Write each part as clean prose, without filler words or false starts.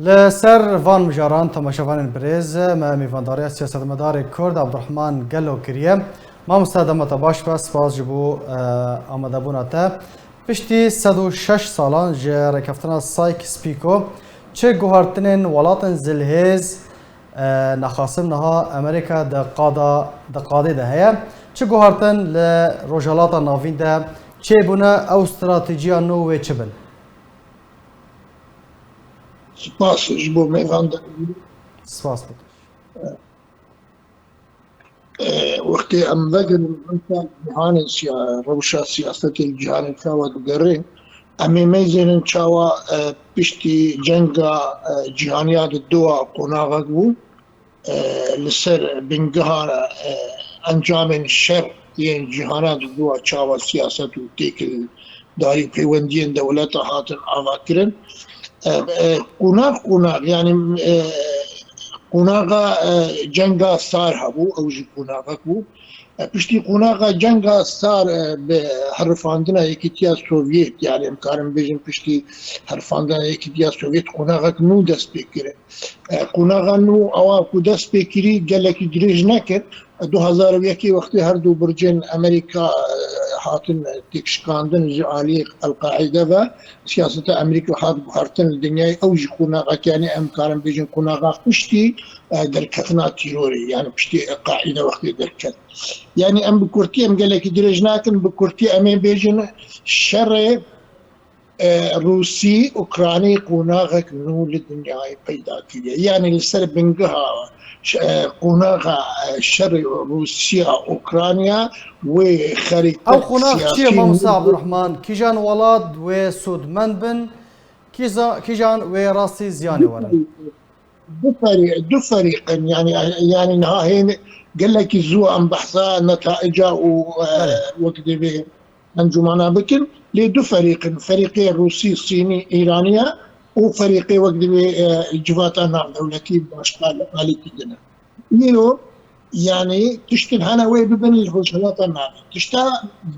لسر فان مجاران تماشاوان بريز ما میوانداری سیاست مدار کرد عبدالرحمن گلو کریه ما مستعدم باش بس باز جبو آمده بوناته پشتی 106 سالان جه رکفتنا سایک سپیکو چه گوهرتنین ولاتن زلهز نخاسم نها امریکا دقاده ده هیا چه گوهرتن لروجالاتا ناوین ده چه بونه او استراتیجیا نو و چه بن سپاس جبو میواند سپاس بود وقتی ام وگن انت جهان روشا سیاست الجهان چاوا دگره امی میزنن چاوا پشتی جنگا جهانیات دوا قناغ بو لسر بنگها انجام شر ين جهانات دوا چاوا سیاست و تیکل داری پیوندین دولت هاتن آواکرن قناغ يعني قناغا جنگا صار هبو او جي قناغا بو پشتی قناغا جنگا صار بحرفاندنا يكتيا سوفيت يعني امكارم بيجن پشتی حرفاندنا يكتيا سوفيت قناغا نو دست بكره قناغا نو او کو دست بكري قالك دريج نكر 2001 وقتی هر دو برجين امريكا هاتن تكشكاندن جعالي القاعدة و سياسة امريكا هات بحرتن الدنيا او جي قناغا يعني امكارم بيجن قناغا پشتی دركتنا تيروري يعني پشتی قاعدة وقتی دركت يعني ام بكورتي ام قالك دريج ناكن بكورتي امين بيجن شر روسي اوكراني قناغك نو للدنيا پیدا کیه يعني لسر بنگها قناغ شر روسيا اوكرانيا وخريطة او قناغ چیه مامسا عبدالرحمن کیجان ولاد و سودمند بن کیجان و راسي زياني ورن دو فريق يعني نهاية قال لك الزو ام بحثا نتائجه وقت به انجمانا بكن لدو فريقين روسي صيني ايرانيا وفريقي وقت به الجفات النار دولتي باشكال مالكي دنا نيو يعني تشتن هنا وي ببن الهجلات النار تشتا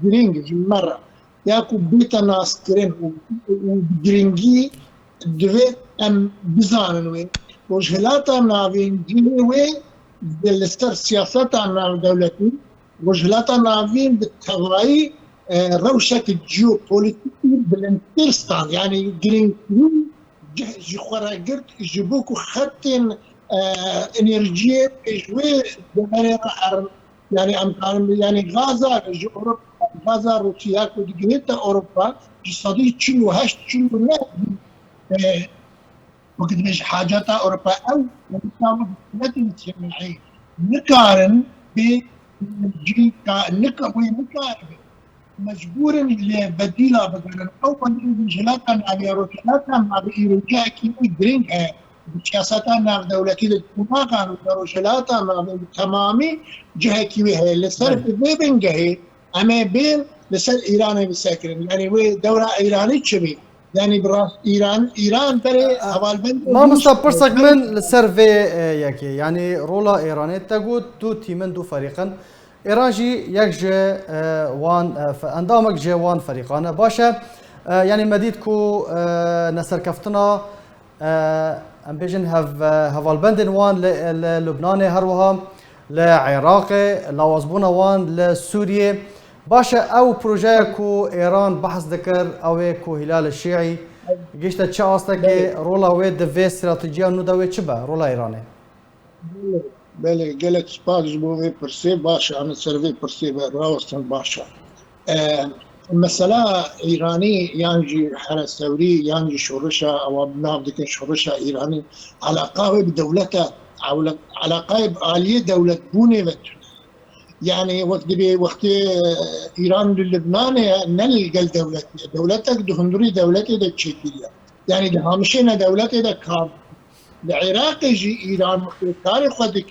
جرينج مرة ياكو بيتا ناس كرين وجرينجي دويت ام بزانن وين وجهلاتا نافين جنوي بالستر سياساتا ناف دولتي وجهلاتا نافين بالتغري روشك الجيو بوليتيكي بالانترستان يعني جرين جي خورا قرت يجيبوكو خطين انرجيه جوي بمعنى يعني يعني غازا جو اوروبا غازا روسيا كو ديجنيتا اوروبا جسدي تشنو هاش تشنو وقت مش حاجات اوروبا او نتعامل اجتماعي نقارن نقارن مجبور لبديله بدل او انجلاتنا على روشلاتنا مع ايرجاء كيمي درينج سياستنا دولتي الاتفاق روشلاتنا تمامي جهه كيمي هي لسر بين جهه اما بين لسر ايران بساكن يعني وي دوله ايرانيه شبيه يعني براس ايران بري حوالبند ما مستبرسك من السيرفي ياكي يعني رولا ايراني تقول دو تيمن دو فريقا ايران جي يكجي وان اندامك جي وان فريقان باشا يعني مديدكو نسر كفتنا ام بيجن هفالبندن وان للبناني هروها لعراقي لوزبونا وان لسوريا باشا او بروجيكو ايران بحث ذكر او كو هلال الشيعي جيشت تشا اصلك رولا ويد في استراتيجيه نو دوي تشبا رولا ايراني بله قالك سباج بو برسي باشا انا سيرفي برسي راوستن باشا المسألة إيراني يانجي حالة ثوري يانجي شورشة أو بناف ديك شورشة إيراني علاقة بدولتها علاقة بآلية دولة بوني يعني وقت ايران للبنان نلقى دولتك دهندري دولتي دا تشكيليا يعني ده همشينا دولتي دا كام العراق يجي ايران تاريخ ودك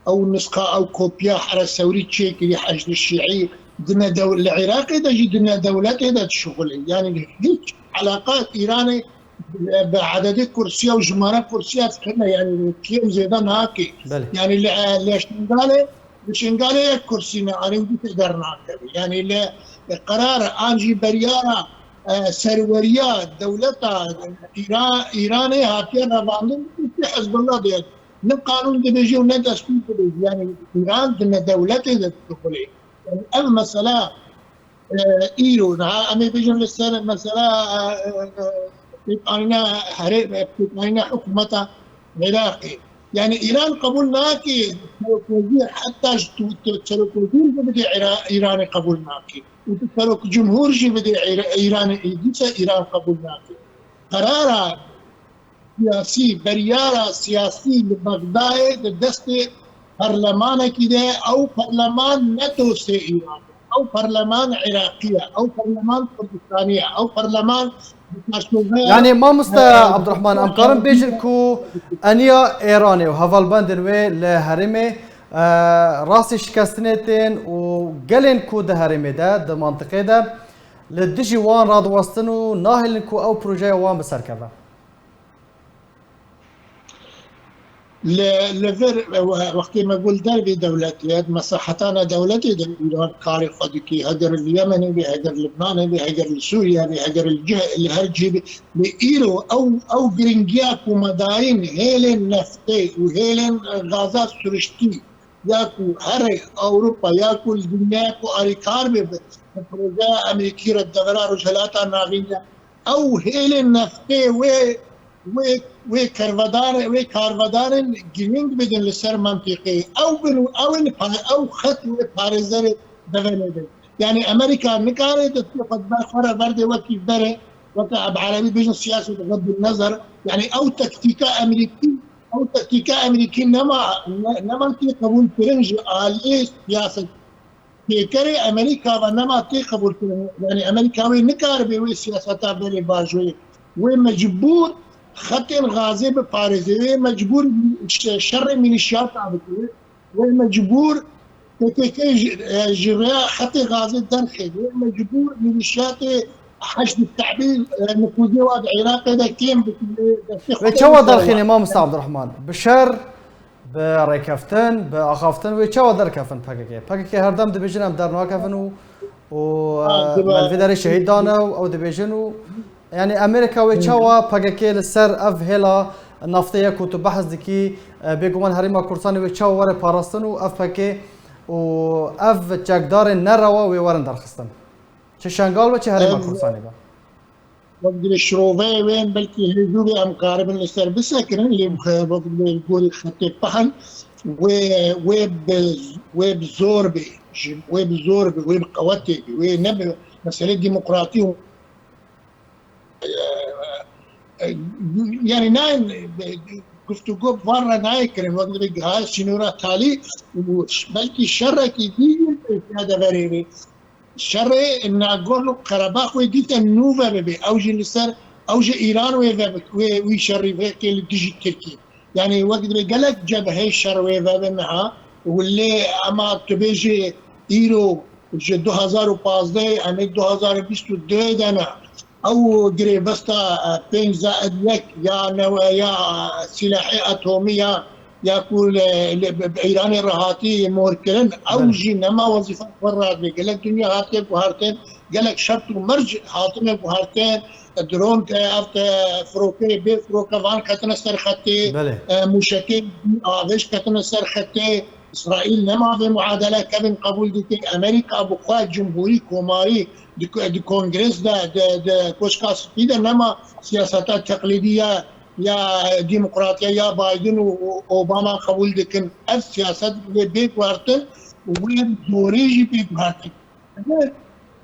او نسخه او كوبيا على الثوري تشكيلي حشد الشيعي دنا العراق دا جي دنا دولتي دا شغل يعني هيك علاقات ايراني بعدد كرسي وجمارة كرسيات كنا يعني كيف زيدان هاكي يعني ليش نقاله مش نقال كرسينا أنا ودي تقدر نعكر يعني القرار أنجي بريارة سروريات دولتا إيراني هاتين رباندن في حزب الله ديت نقانون دي بيجي وندستور دي يعني إيران دنا دولتي دخلي يعني المسألة إيرو أمي بيجون للسنة مسألة تبقينا حرب تبقينا حكومة عراقي يعني إيران قبولناكي وزير حتى تسلك وزير بدي إيران قبولناكي وتسلك جمهور جي بدي إيران يديس إيران قبولناكي قرار سياسي بريارة سياسي ببغداد دست برلمان كده أو برلمان نتوس إيران أو برلمان عراقية أو برلمان كردستانية أو برلمان يعني ما مست عبد الرحمن أمقارن بيجركو أنيا إيراني وهفال باندنوي لهرمي راسي شكستنتين وقلن كو ده هرمي ده منطقة ده لدجي وان راد وسطنو ناهلنكو أو بروجي وان بسركبه لفر وقت ما اقول دربي دولتي هاد مصلحتنا دولتي ايران كارثه ديكي هجر اليمني بهجر اللبناني بهجر سوريا بهجر الجهه اللي هرجي بايرو او جرينجياك ومداين هيلين نفتي وهيلين غازات سرشتي ياكو هر اوروبا ياكو الدنيا ياكو اريكار ببروجا امريكيه الدغرار وجلاتا ناغية او هيلين نفتي وكارفدار جرينج بدن لسر منطقي او خط باريزر دغنده يعني امريكا نكارت تقد باخره برد وكي بره وكا بعربي بيجن سياسه بغض النظر يعني او تكتيكا امريكي نما تي قبول فرنج عليه سياسه كيكري امريكا ونما تي قبول يعني امريكاوي نكار بي سياسه بلي باجوي ومجبور خط غازي بباريزي مجبور شر ميليشيات عبتوي ومجبور جريا خط غازي الدرخي مجبور ميليشيات حشد التعبير نفوذي واد عراقي ده كيم ويتشوا درخين امام مستر عبد الرحمن بشر بريكفتن باخافتن ويتشوا دركفن باكيكي هردم دبيجن ام درنا كفن و الفيدري شهيد دانا او دبيجن يعني امريكا ويتشوا باكيكي للسر اف هلا النفطيه كنت بحث دكي بيجومان هريما كورساني ويتشوا ورا باراستن واف باكي واف جاكدار نروا ويورن درخستن شانغال وش هريما كورساني با وقت الشروفي وين بلكي هجوبي ام قارب للسر بسكرن اللي وقت بيقول خطي بحن ويب زوربي ويب قوتي ونبي مسألة ديمقراطية يعني ناين قفتو قوب فرة نايكرن وقت بيقها سنورة تالي بلكي الشرك يدين هذا غريبي الشرق ان اقول قرباخ ويديت النوفا ببي اوجي لسر اوجي ايران ويشري فيك اللي تجي تركي يعني وقت قالك جاب هي الشر ويفا معها واللي اما تبيجي ايرو 2015 ام 2022 دنا او قريبستا بين زائد لك يا نوايا سلاحيه اتوميه يقول ايراني رهاتي موركلن اوجي نما وظيفه فرات قال لك دنيا هاتي بهارتين قال لك شرط مرج حاطمه بهارتين درون كافت فروكي بي فروكافان كتنا سرختي مشكل افيش كتنا سرختي اسرائيل نما في معادله كابن قبول دي امريكا ابو قائد جمهوري كوماري دي كونغرس دا كوشكاس في نما سياسات تقليديه يا ديمقراطية يا بايدن وأوباما قبول دكن السياسات بيك وارتن وين دوريجي بيك وارتن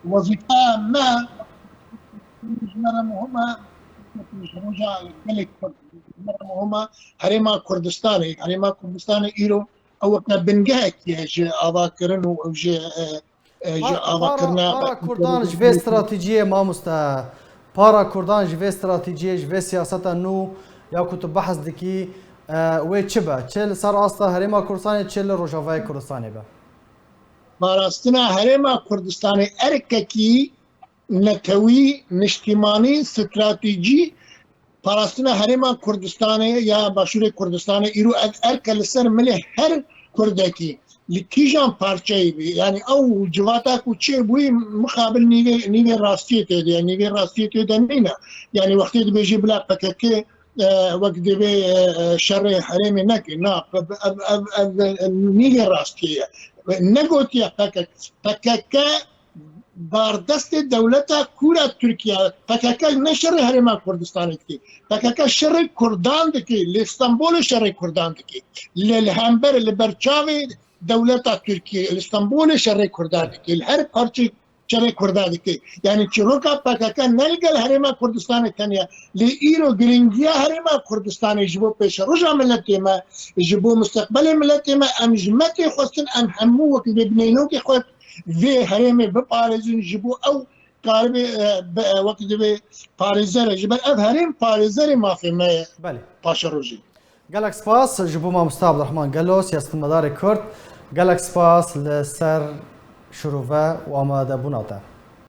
وظيفة ما مهمة مهمة هريما كردستاني إيرو أو بنجاك يجي أذاكرن وجي أذاكرنا بارا كردان جفي استراتيجية ما مستا بارا كردان جفي استراتيجية جفي سياسة نو يا كتب بحث دكي ويتشبه تشل صار أصلا هريما كردستاني تشل روجافاي كردستاني با باراستنا هريما كردستاني أرككي نتوي نشتماني استراتيجي باراستنا هريما كردستاني يا باشور كردستاني إيرو أركل السر ملي هر كردكي لكيجان بارشي يعني او جواتاك وتشي بوي مقابل نيفي راستيتي يعني نيفي راستيتي دمينا يعني وقت بيجي بلا بكاكي وقت بي شر حريمي نكي نا نيفي راستيه نگوتیا پکک باردست دولتا کورا ترکیه پکک نشر هرما کردستان کی پکک شر کردان کی لاستانبول شر کردان کی للهمبر لبرچاوی دولتا ترکیه لاستانبول شر کردان کی هر پارچه شر کردان کی يعني تشروكا پکک نلقى هرما کردستان کنیا لإيرو گرینگیا هرما کردستان جبو پیش رجع ملتي ما جبو مستقبل ملتي ما ام جمتي خصن ام همو وقت ببنينو كي خود في هرمي بباريزين جبو او قاربي وقت بي باريزر جبل اف هرم باريزر ما في ما بله باشا روجي گلک سپاس جبو ما مستعب الرحمن گلو سیاست مدار کرد گلک سپاس لسر شروع و آماده بوناته